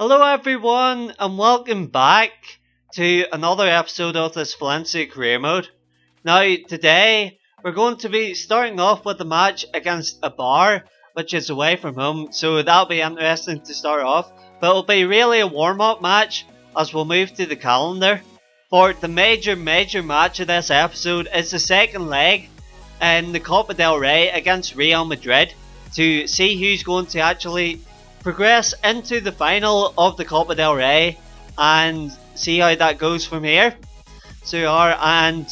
Hello everyone and welcome back to another episode of this Valencia career mode. Now today we're going to be starting off with a match against a bar which is away from home, so that'll be interesting to start off, but it'll be really a warm-up match as we'll move to the calendar. For the major match of this episode is the second leg in the Copa del Rey against Real Madrid to see who's going to actually progress into the final of the Copa del Rey and see how that goes from here. And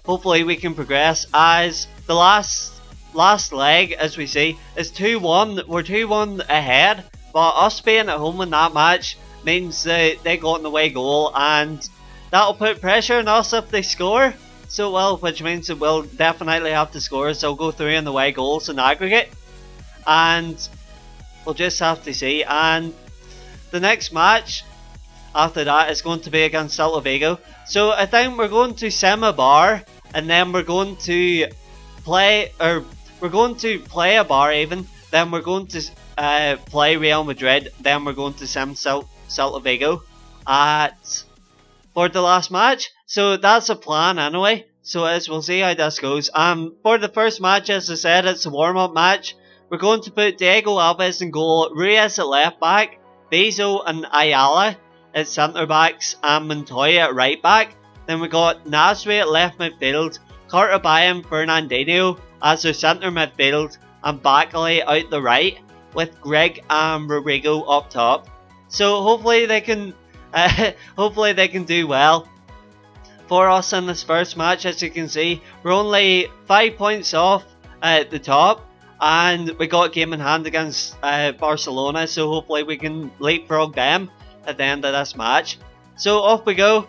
hopefully we can progress, as the last leg, as we see, is 2-1. We're 2-1 ahead, but us being at home in that match means that they got an away goal, and that'll put pressure on us if they score. Which means that we'll definitely have to score, so go through in the away goals in aggregate, and we'll just have to see. And the next match after that is going to be against Celta Vigo. So I think we're going to sim a bar, and then we're going to play a bar even. Then we're going to play Real Madrid. Then we're going to sim Celta Vigo for the last match. So that's a plan anyway. So as we'll see how this goes. For the first match, as I said, it's a warm-up match. We're going to put Diego Alves in goal, Ruiz at left back, Bezo and Ayala at centre backs, and Montoya at right back. Then we got Nasri at left midfield, Cartabaya and Fernandinho as their centre midfield, and Bakley out the right, with Greg and Rodrigo up top. So hopefully they can do well for us in this first match. As you can see, we're only 5 points off at the top. And we got a game in hand against Barcelona, so hopefully we can leapfrog them at the end of this match. So off we go.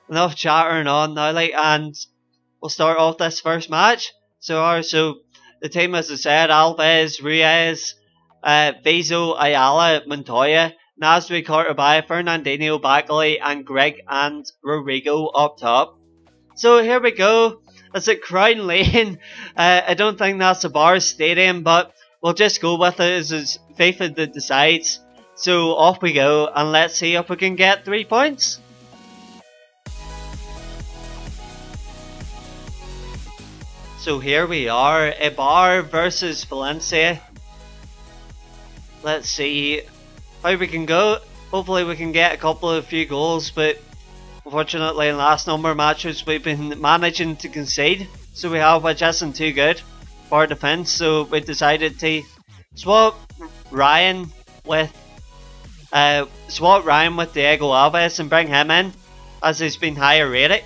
Enough chattering on now, and we'll start off this first match. So the team, as I said, Alves, Ruiz, Bezo, Ayala, Montoya, Nasri, Cartabaya, Fernandinho, Bakley, and Greg and Rodrigo up top. So here we go. It's at Crown Lane. I don't think that's a bar stadium, but we'll just go with it as it's FIFA that decides. So off we go, and let's see if we can get 3 points. So here we are, Eibar versus Valencia. Let's see how we can go. Hopefully we can get a few goals, but unfortunately in the last number of matches we've been managing to concede, so we have, which isn't too good for our defence. So we decided to swap Ryan with Diego Alves and bring him in, as he's been higher rated.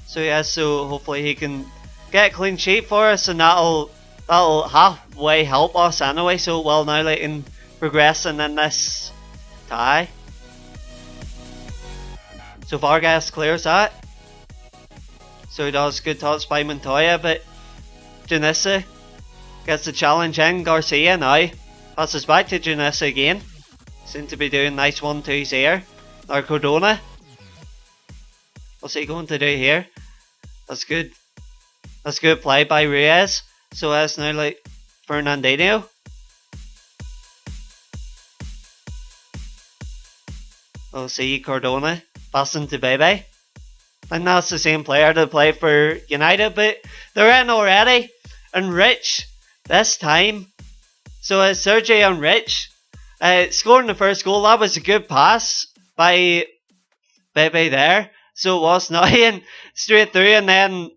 So hopefully he can get a clean sheet for us, and that'll halfway help us anyway. So well, now in progressing in this tie. So Vargas clears that. So he does good touch by Montoya, but Janissa gets the challenge in. Garcia now passes back to Janissa again. Seem to be doing nice 1-2s here. Now Cardona. What's he going to do here? That's good. That's good play by Ruiz. So that's now Fernandinho. We'll see Cardona passing to Bebe. And that's the same player that played for United, but they're in already. And Rich this time. So Sergio and Rich scoring the first goal. That was a good pass by Bebe there. So it was now, and straight through, and then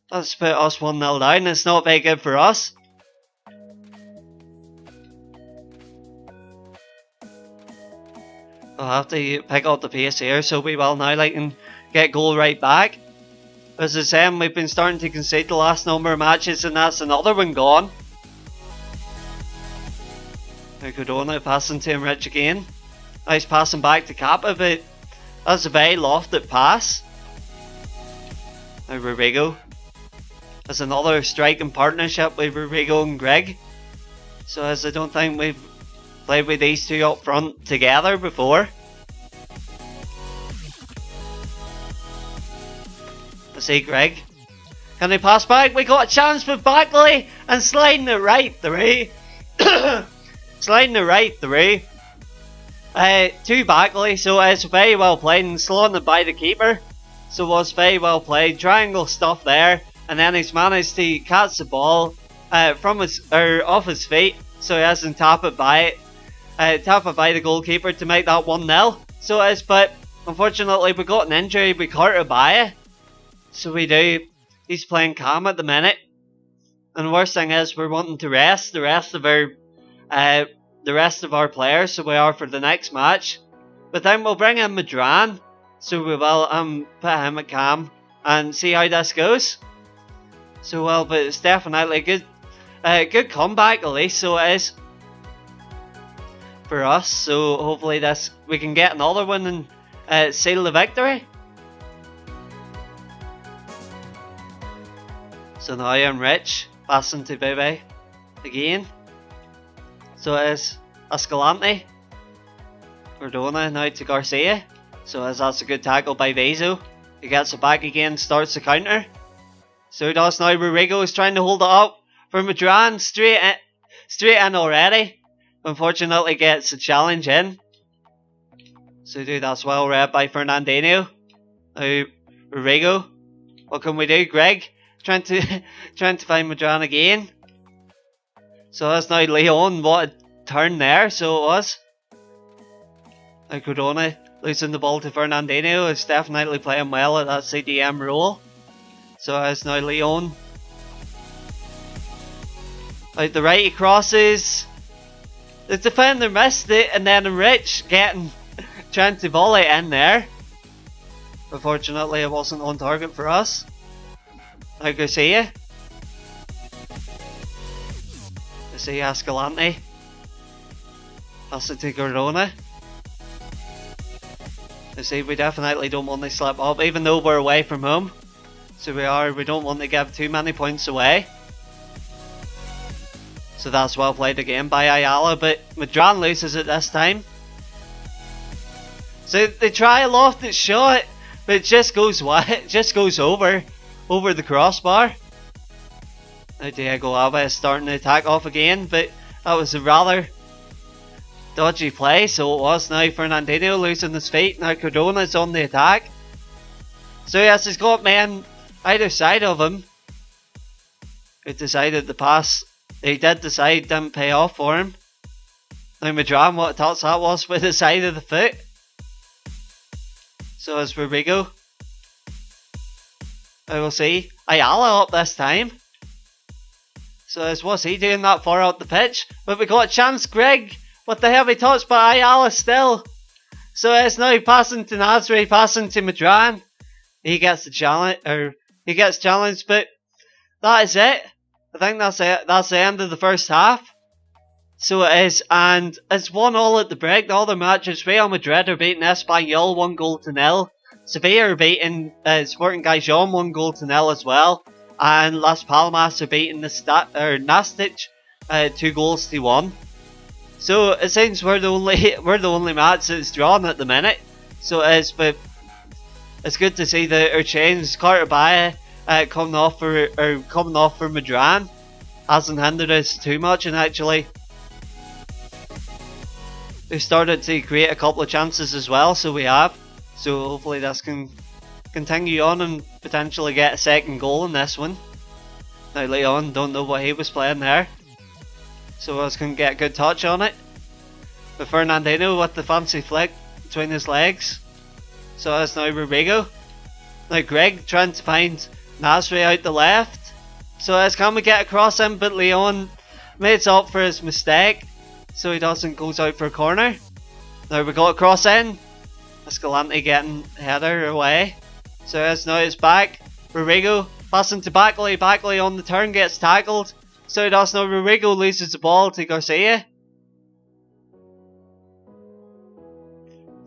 that's put us 1-0 down. It's not very good for us. I'll have to pick up the pace here, so we will now and get goal right back. As I said, we've been starting to concede the last number of matches, and that's another one gone. Now Cardona passing to him, Rich again. Now he's passing back to Kappa, but that's a very lofted pass. Now Rodrigo. There's another striking partnership with Rodrigo and Greg. So as I don't think we've played with these two up front together before. I see Greg. Can they pass back? We got a chance with Bakley and sliding it right through. Sliding it right through. Too backly, so it's very well played and slowing it by the keeper. So it was very well played. Triangle stuff there, and then he's managed to catch the ball from his off his feet, so he hasn't tap it by the goalkeeper to make that 1-0. So it is, but unfortunately we got an injury. We caught it by it, so we do. He's playing calm at the minute, and the worst thing is we're wanting to rest the rest of our players, so we are for the next match. But then we'll bring in Madran, so we will put him at cam and see how this goes. So well, but it's definitely a good comeback at least, so it is for us. So hopefully we can get another one and seal the victory. So now I'm Rich, passing to Bebe again. So it is Escalante, Cardona now to Garcia. So that's a good tackle by Bezo. He gets it back again, starts the counter. So does now. Rodrigo is trying to hold it up for Madran, straight in already. Unfortunately gets the challenge in. So that's well read by Fernandinho. Now Rodrigo, what can we do? Greg trying to find Madran again. So that's now Leon. What a turn there. So it was. Now Cardona losing the ball to Fernandinho is definitely playing well at that CDM role. So it's now Leon. Out the right he crosses. The defender missed it, and then Rich trying to volley in there. Unfortunately it wasn't on target for us. Now Garcia Escalante. Pass it to Cardona. We definitely don't want to slip up, even though we're away from home. So we don't want to give too many points away. So that's well played again by Ayala, but Madran loses it this time. So they try a lofted shot, but it just goes wide, it just goes over the crossbar. Now Diego Alba is starting to attack off again, but that was a rather dodgy play, so it was. Now Fernandinho losing his feet. Now Cardona is on the attack. So yes, he's got men either side of him. He decided the pass. He did decide didn't pay off for him. Now Madran, what a touch that was with the side of the foot. So as Rodrigo, I will see Ayala up this time. So as what's he doing that far out the pitch? But we got a chance. Greg with the heavy touch by Ayala still. So it's now passing to Nasri, passing to Madran. He gets the challenge, he gets challenged, but that is it. I think that's it. That's the end of the first half. So it is, and it's 1-1 at the break. The other matches, Real Madrid are beating Espanyol 1-0. Sevilla are beating Sporting Gijón 1-0 as well. And Las Palmas are beating Nastic 2-1. So it seems we're the only match that's drawn at the minute. So it is, but it's good to see that our change Carter Baye coming off for Madran hasn't hindered us too much, and actually we started to create a couple of chances as well. So we have. So hopefully this can continue on and potentially get a second goal in this one. Now Leon, don't know what he was playing there. So I can get a good touch on it. But Fernandinho with the fancy flick between his legs. So that's now Rodrigo. Now Greg trying to find Nasri out the left. So as can we get across him, but Leon makes up for his mistake. So he goes out for a corner. Now we got a cross in. Escalante getting header away. So as now it's back. Rodrigo passing to Backley. Backley on the turn gets tackled. So does now. Rodrigo loses the ball to Garcia.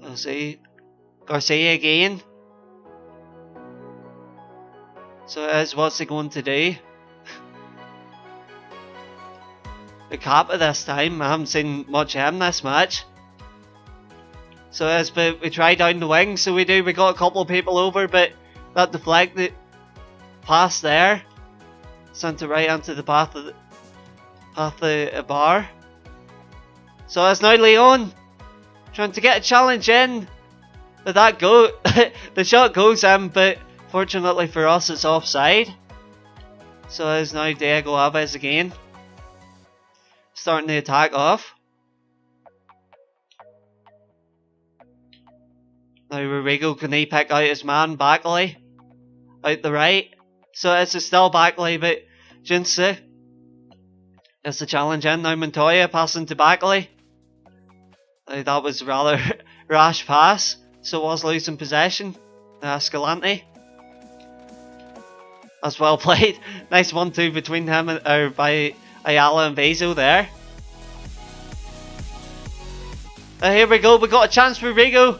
I'll see Garcia again. So as what's he going to do? The Kappa this time. I haven't seen much of him this match. So as we try down the wing, so we got a couple of people over, but that deflected pass there. Sent it right into the path of the bar. So it's now Leon. Trying to get a challenge in. But that go the shot goes in, but fortunately for us it's offside. So it's now Diego Alves again. Starting the attack off. Now Rodrigo, can he pick out his man Bagley? Out the right. So it's still Bagley, but Jinsu. It's the challenge in. Now Montoya passing to Bagley. That was a rather rash pass. So it was losing possession. Escalante. That's well played. Nice 1-2 between him and by Ayala and Bezo there. Here we go. We got a chance for Rigo.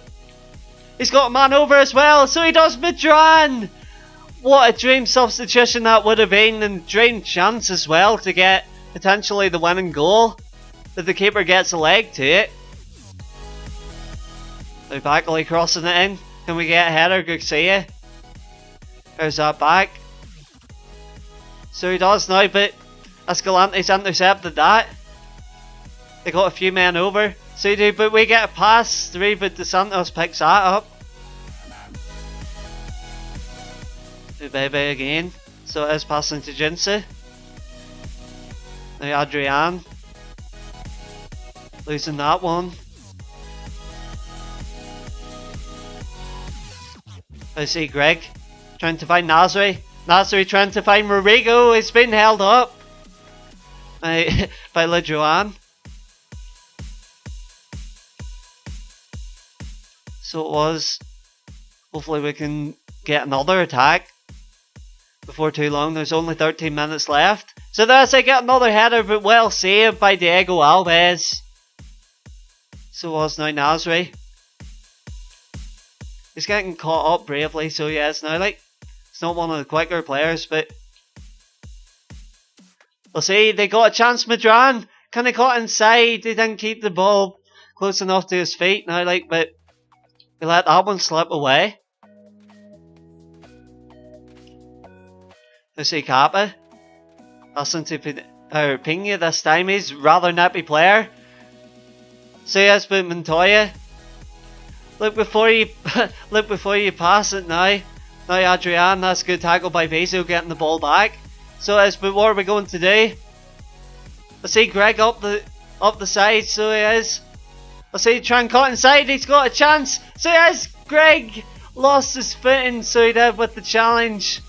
He's got a man over as well. So he does Madran. What a dream substitution that would have been, and dream chance as well to get potentially the winning goal. If the keeper gets a leg to it. Now Bagley crossing it in. Can we get a header? Garcia. There's that back. So he does now, but Escalante's intercepted that. They got a few men over. So they do, but we get a pass through, but De Santos picks that up. Ubebe again. So it is passing to Jinsu. Now Adrian. Losing that one. I see Greg trying to find Nasri. Nasri trying to find Rodrigo. He's been held up by LeJoan. So it was. Hopefully we can get another attack before too long. There's only 13 minutes left. So there's I get another header, but well saved by Diego Alves. So it was now Nasri. He's getting caught up bravely, so yes, now like it's not one of the quicker players, but we'll see. They got a chance. Madran, can he got inside? He didn't keep the ball close enough to his feet now, like, but he let that one slip away. Let's see Kappa. Passing to Pina this time. He's a rather nappy player. So yes, but Montoya. Look before you pass it now. Now Adrian, that's a good tackle by Bezo getting the ball back. So yes, but what are we going to do? I see Greg up the side, so he is. I see trying cut inside, he's got a chance. So yes, Greg lost his footing, so he did with the challenge.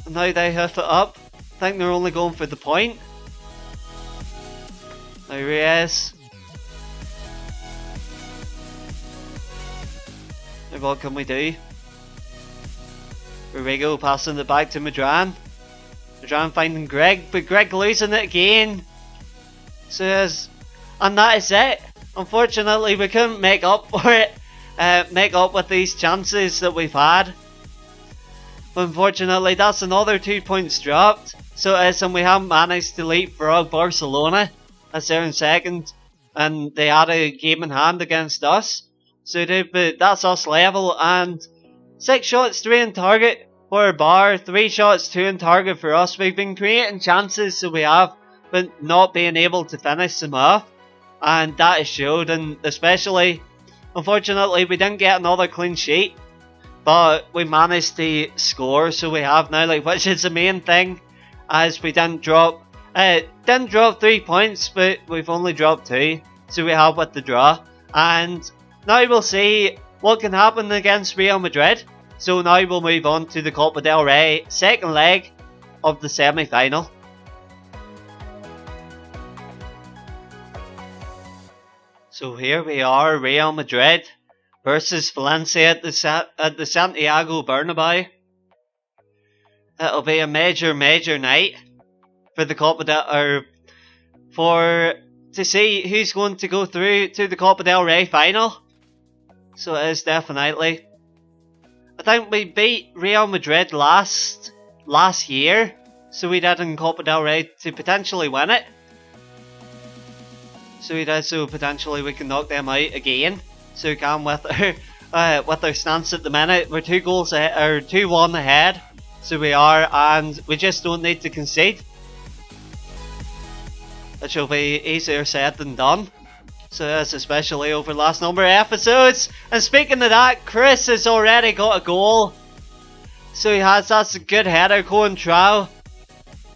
And now they hoof it up. I think they're only going for the point. Now Reyes. Now what can we do? Rodrigo passing it back to Madran. Madran finding Greg, but Greg losing it again. So yes, and that is it. Unfortunately, we couldn't make up for it. Make up with these chances that we've had. But unfortunately, that's another 2 points dropped. So it is, and we haven't managed to leapfrog Barcelona as they're in second, and they had a game in hand against us. So but that's us level, and 6 shots, 3 on target for Bar, 3 shots, 2 on target for us. We've been creating chances, so we have, but not being able to finish them off, and that is showed. And especially, unfortunately, we didn't get another clean sheet, but we managed to score, so we have now, like, which is the main thing, as we didn't drop 3 points, but we've only dropped 2, so we have with the draw. And now we'll see what can happen against Real Madrid. So now we'll move on to the Copa del Rey, second leg of the semi-final. So here we are, Real Madrid versus Valencia at the Santiago Bernabeu. It'll be a major night for the Copa to see who's going to go through to the Copa del Rey final. So it is definitely. I think we beat Real Madrid last year, so we did in Copa del Rey to potentially win it. So we did, so potentially we can knock them out again. So we can with our stance at the minute. We're 2-1 ahead. So we are, and we just don't need to concede. Which will be easier said than done. So that's especially over the last number of episodes. And speaking of that, Chris has already got a goal. So that's a good header going through.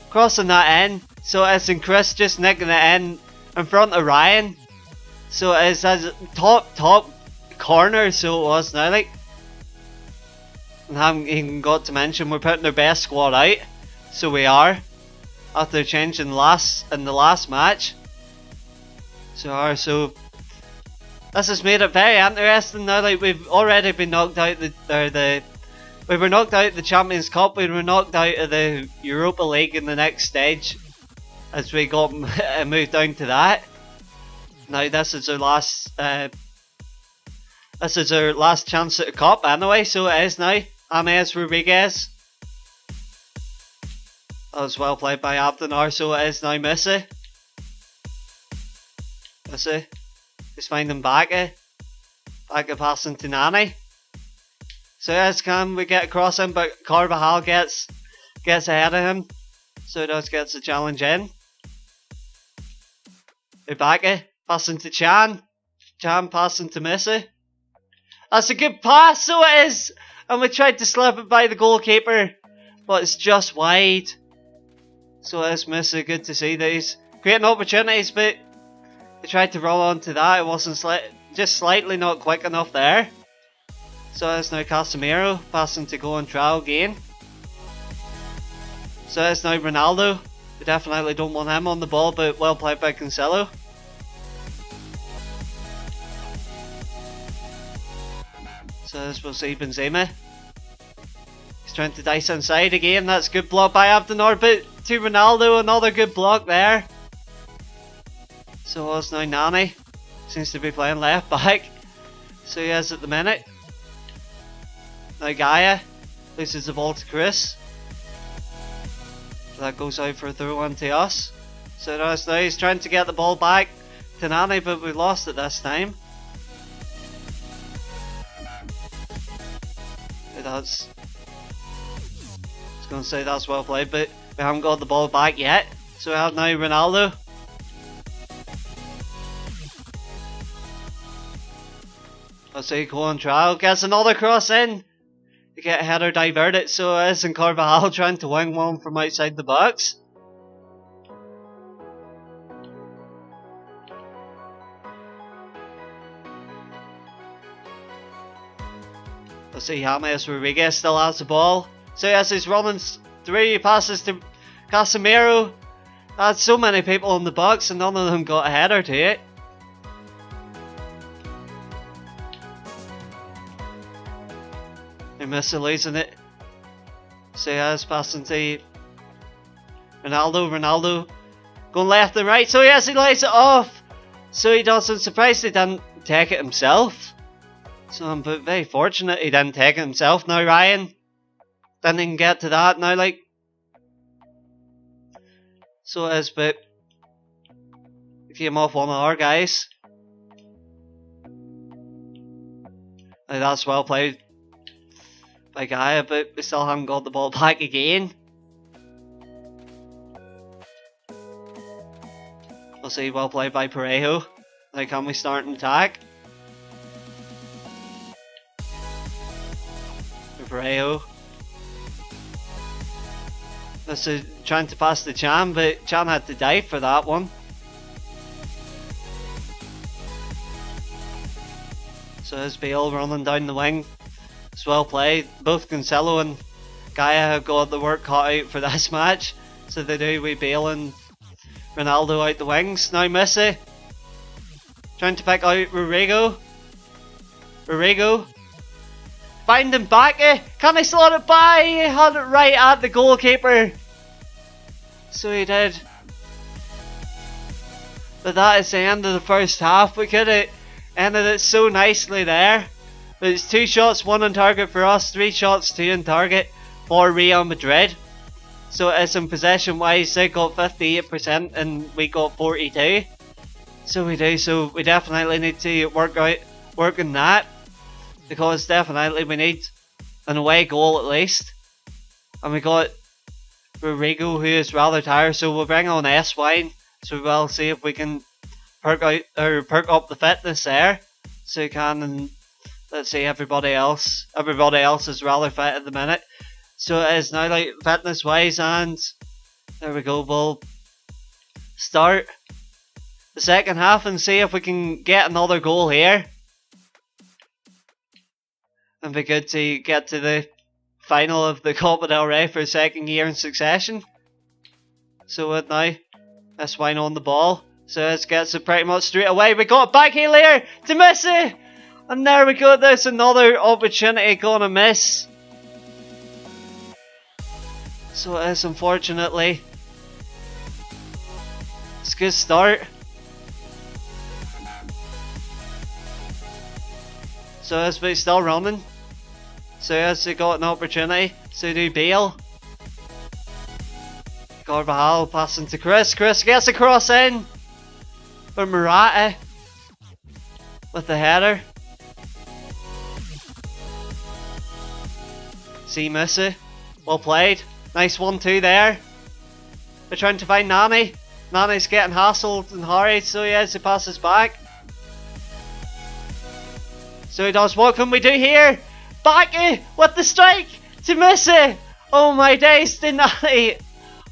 Crossing that in. So it's in Chris just nicking it in front of Ryan. So it's as top corner, so it was now like. And haven't even got to mention we're putting their best squad out. So we are. After changing in the last match. So this has made it very interesting now. Like we've already been knocked out we were knocked out of the Champions Cup. We were knocked out of the Europa League in the next stage as we got moved down to that. Now this is our last. This is our last chance at the cup anyway. So it is now. James Rodriguez. That was well played by Abdenar. So it is now Missy. Missy. He's finding Bacca. Bacca passing to Nani. So yes, can we get across him, but Carvajal gets ahead of him. So he does gets the challenge in. Bacca passing to Chan. Chan passing to Missy. That's a good pass, so it is! And we tried to slip it by the goalkeeper, but it's just wide. So it is Missy, good to see these. Creating opportunities, but they tried to roll onto that. It wasn't just slightly not quick enough there. So it's now Casemiro passing to go and trial again. So it's now Ronaldo. We definitely don't want him on the ball, but well played by Cancelo. So this will see Benzema. He's trying to dice inside again. That's good block by Abdenar, but to Ronaldo, another good block there. So it's now Nani. Seems to be playing left back. So he is at the minute. Now Gaia loses the ball to Chris. So that goes out for a throw on to us. So now he's trying to get the ball back to Nani, but we lost it this time. I was going to say that's well played, but we haven't got the ball back yet. So we have now Ronaldo. Let's see, go on trial, gets another cross in. To get a header diverted, so it is Carvajal trying to wing one from outside the box. Let's see, James Rodriguez still has the ball. So yes, he's running through, he passes to Casemiro. That's so many people in the box and none of them got a header to it. They miss losing it. So yes, passing to Ronaldo going left and right. So yes, he lights it off. So he doesn't. Surprised he didn't take it himself. So I'm very fortunate he didn't take it himself. Now Ryan didn't even get to that now, like. So it is, but he came off one of our guys. Now that's well played by Gaia, but we still haven't got the ball back again. We'll see, well played by Parejo. Now can we start an attack? Parejo. This is trying to pass to Chan, but Chan had to dive for that one. So there's Bale running down the wing. It's well played. Both Cancelo and Gaia have got the work cut out for this match. So they do with Bale and Ronaldo out the wings. Now Missy trying to pick out Rodrigo. Finding Bacca. Can he slot it by? He had it right at the goalkeeper. So he did. But that is the end of the first half. We could have ended it so nicely there. But it's 2 shots, 1 on target for us, 3 shots, 2 on target for Real Madrid. So it's in possession wise, they got 58% and we got 42. So we do. So we definitely need to work on that. Because definitely we need an away goal at least. And we got Rodrigo who is rather tired, so we'll bring on S-Wine. So we'll see if we can perk up the fitness there, so you can. And let's see, everybody else is rather fit at the minute, so it is now like fitness wise. And there we go. We'll start the second half and see if we can get another goal here, and be good to get to the final of the Copa del Rey for a second year in succession. So now, let's wind on the ball. So let's get it pretty much straight away. We got a back heel here to Messi, and there we go. There's another opportunity gonna miss. So it is, unfortunately. It's a good start. So as we're still running. So as they got an opportunity. So do Bale. Carvajal passing to Chris. Chris gets a cross in. For Morata. With the header. See Messi. Well played. Nice 1-2 there. They're trying to find Nani. Nani's getting hassled and hurried, so he has to pass us back. So he does. What can we do here? Backy with the strike to Messi. Oh my days, to Nani.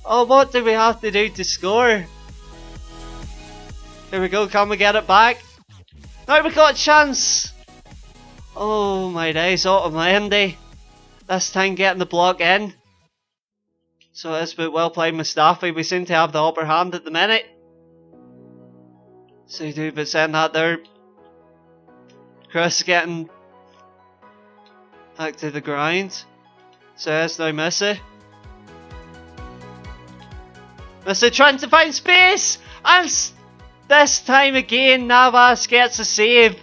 Oh, what do we have to do to score? Here we go. Can we get it back? Now we got a chance. Oh my days, Otamendi. This time getting the block in. So it's been well played, Mustafi. We seem to have the upper hand at the minute. So you do, but saying that there, Chris getting back to the grind. So it's now Messi. Messi trying to find space, and this time again Navas gets a save.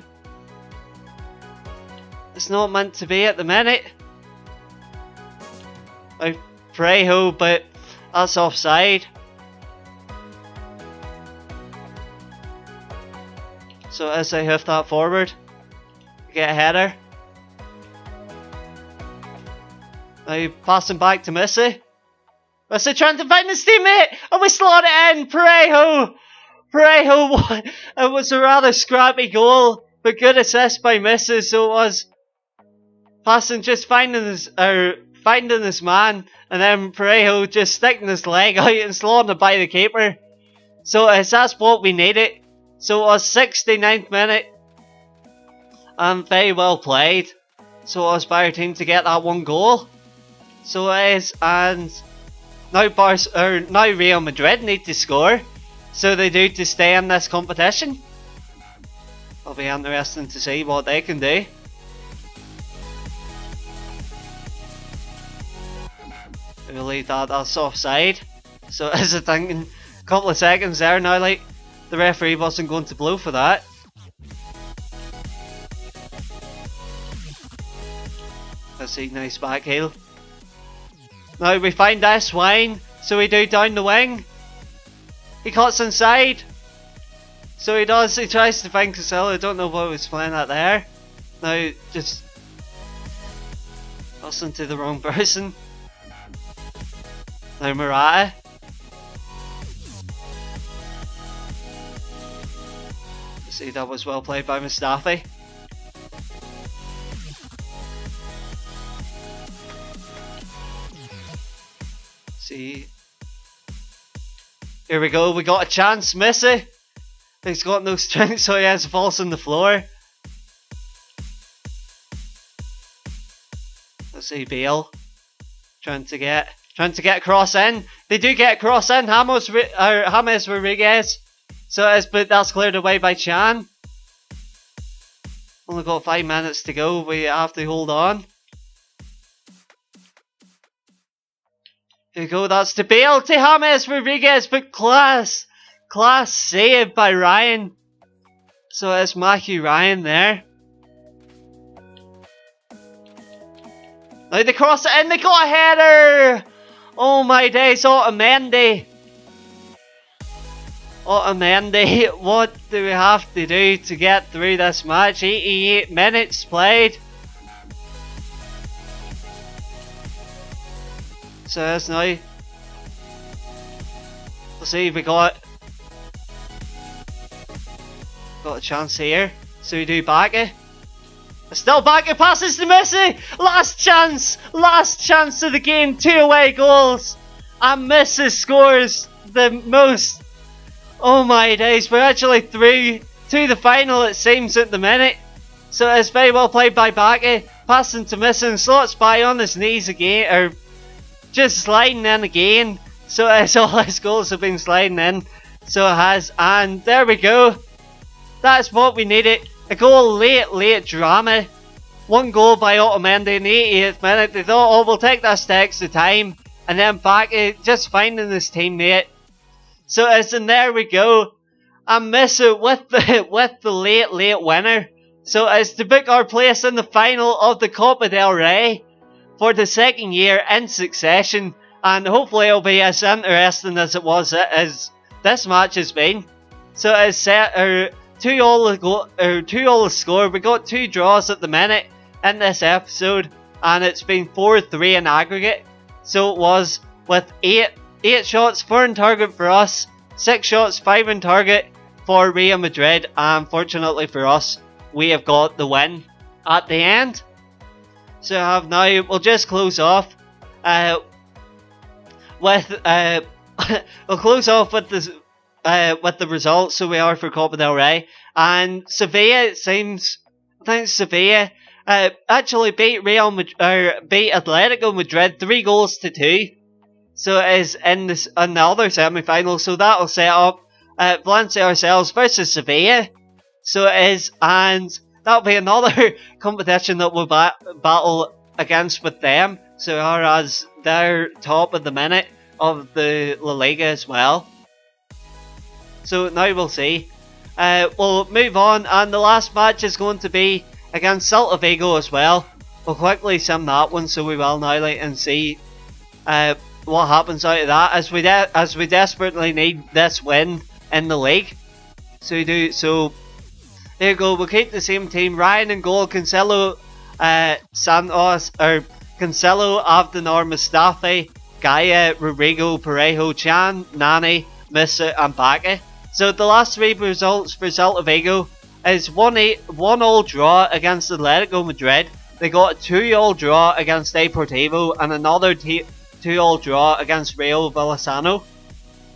It's not meant to be at the minute. Prejo, but that's offside. So as they hoof that forward, get a header. Now passing back to Messi. Messi trying to find his teammate, and we slot it in. Prejo, it was a rather scrappy goal, but good assist by Messi. So it was passing, just finding his man, and then Parejo just sticking his leg out and slotting it by the keeper. So that's what we needed. So it was 69th minute, and very well played. So it was by our team to get that one goal. So it is, and now Real Madrid need to score. So they do, to stay in this competition. It'll be interesting to see what they can do. I believe that's offside. So as I think in a couple of seconds there now, like the referee wasn't going to blow for that. Let's see, nice back heel. Now we find this wine, so we do down the wing. He cuts inside. So he tries to find Casillo. I don't know what he was playing at there. Now just passing to the wrong person. Now Morata. See, that was well played by Mustafi. See. Here we go, we got a chance. Messi. He's got no strength, so he has falls on the floor. Let's see, Bale. Trying to get a cross in. They do get a cross in. James Rodriguez. So but that's cleared away by Chan. Only got 5 minutes to go. We have to hold on. Here we go. That's to Bale, to James Rodriguez, but class save by Ryan. So it's Matthew Ryan there. Now they cross it in. They got a header. Oh my days, Otamendi, what do we have to do to get through this match? 88 minutes played. So that's now. Let's see, we got Got a chance here. So we do Bakke. Still Bakke passes to Messi. Last chance of the game. 2 away goals. And Messi scores the most. Oh my days, we're actually through to the final, it seems, at the minute. So it's very well played by Bakke. Passing to Messi and slots by on his knees again, or just sliding in again. So as all his goals have been sliding in. So it has, and there we go. That's what we needed. A goal late drama. 1 goal by Otamendi in the 88th minute. They thought, oh, we'll take this to extra time. And then Bakke just finding his teammate. So as in there we go. And Messi with the late winner. So as to book our place in the final of the Copa del Rey for the 2nd year in succession. And hopefully it'll be as interesting as it was as this match has been. So as set 2-all score. We got 2 draws at the minute in this episode, and it's been 4-3 in aggregate. So it was with 8 shots, 4 on target for us, 6 shots, 5 on target for Real Madrid, and fortunately for us, we have got the win at the end. So we'll just close off with we'll close off with the results. So we are for Copa del Rey, and Sevilla, it seems, I think Sevilla actually beat beat Atletico Madrid 3-2. So it is in the other semi-final. So that'll set up Valencia ourselves versus Sevilla. So it is, and that'll be another competition that we'll battle against with them. So as they're top of the minute of the La Liga as well. So now we'll see. We'll move on, and the last match is going to be against Celta Vigo as well. We'll quickly sim that one, so we will now and see what happens out of that, as we desperately need this win in the league. So we do. So there you go. We'll keep the same team. Ryan in goal. Cancelo, Santos, or Cancelo, Abdenar, Mustafi, Gaia, Rodrigo, Parejo, Chan, Nani, Missa, and Bakke. So the last 3 results for Celta Vigo is 1-all draw against Atletico Madrid. They got a 2-all draw against Deportivo and another 2-all draw against Rayo Vallecano.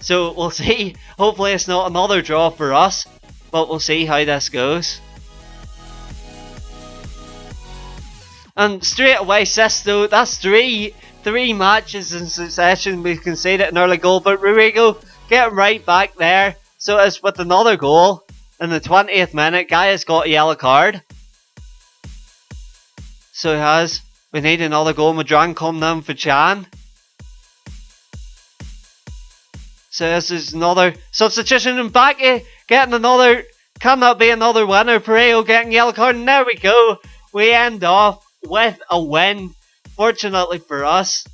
So we'll see. Hopefully it's not another draw for us, but we'll see how this goes. And straight away, Sesto, that's three matches in succession. We conceded an early goal, but Rodrigo getting right back there. So it's with another goal in the 20th minute. Guy has got a yellow card. So he has. We need another goal. Madran coming in for Chan. So this is another substitution, and Bakke getting another. Can that be another winner? Parejo getting yellow card, and there we go. We end off with a win, fortunately for us.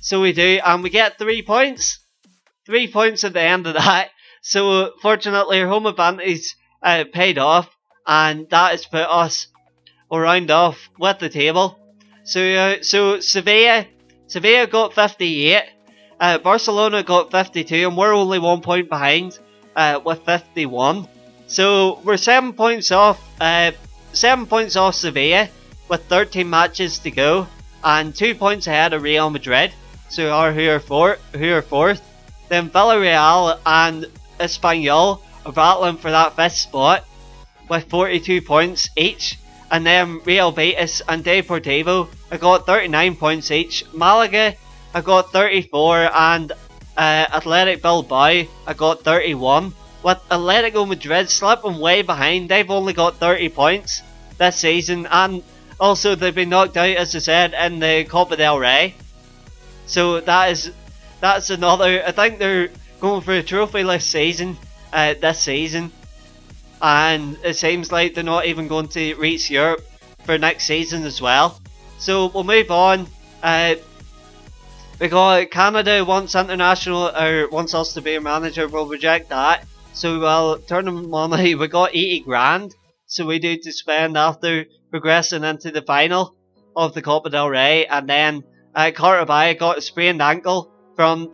So we do, and we get 3 points. 3 points at the end of that. So fortunately our home advantage paid off, and that has put us, we'll round off with the table. So Sevilla got 58, Barcelona got 52, and we're only 1 point behind with 51. So we're 7 points off. 7 points off Sevilla with 13 matches to go, and 2 points ahead of Real Madrid. So who are fourth. Then Villarreal and Espanyol are battling for that 5th spot with 42 points each. And then Real Betis and Deportivo have got 39 points each. Malaga have got 34, and Athletic Bilbao have got 31. With Atletico Madrid slipping way behind, they've only got 30 points this season, and also they've been knocked out, as I said, in the Copa del Rey. So that's another. I think they're going for a trophyless season this season, and it seems like they're not even going to reach Europe for next season as well. So we'll move on. We got Canada wants us to be a manager. We'll reject that. So we'll turn them money. We got 80 grand. So we do to spend after progressing into the final of the Copa del Rey. And then Carabao got a sprained ankle from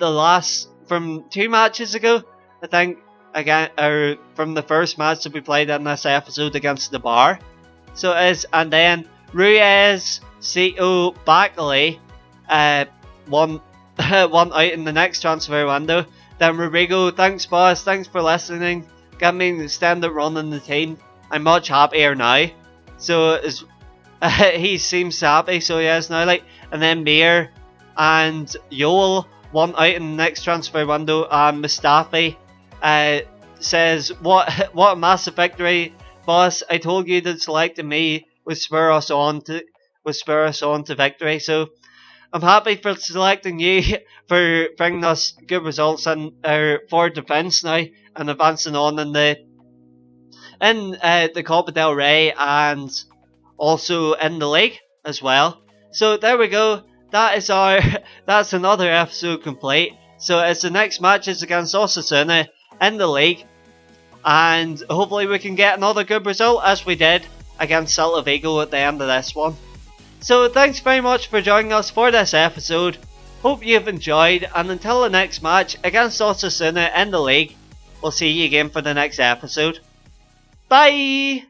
2 matches ago. I think again, or from the first match that we played in this episode against the Bar. So it is, and then Ruiz, Cito, Bakley, one one out in the next transfer window. Then Rodrigo, thanks boss, thanks for listening. Got me an extended run in the team. I'm much happier now. So he seems happy, so he is now. Like, and then Mir and Yoel, one out in the next transfer window, and Mustafi says, what a massive victory, boss. I told you that selecting me would spur us on to victory. So I'm happy for selecting you for bringing us good results and for defence now and advancing on in the Copa del Rey and also in the league as well. So there we go. That's another episode complete. So it's the next match is against Osasuna in the league, and hopefully we can get another good result as we did against Celta Vigo at the end of this one. So thanks very much for joining us for this episode. Hope you've enjoyed, and until the next match against Osasuna in the league, we'll see you again for the next episode. Bye!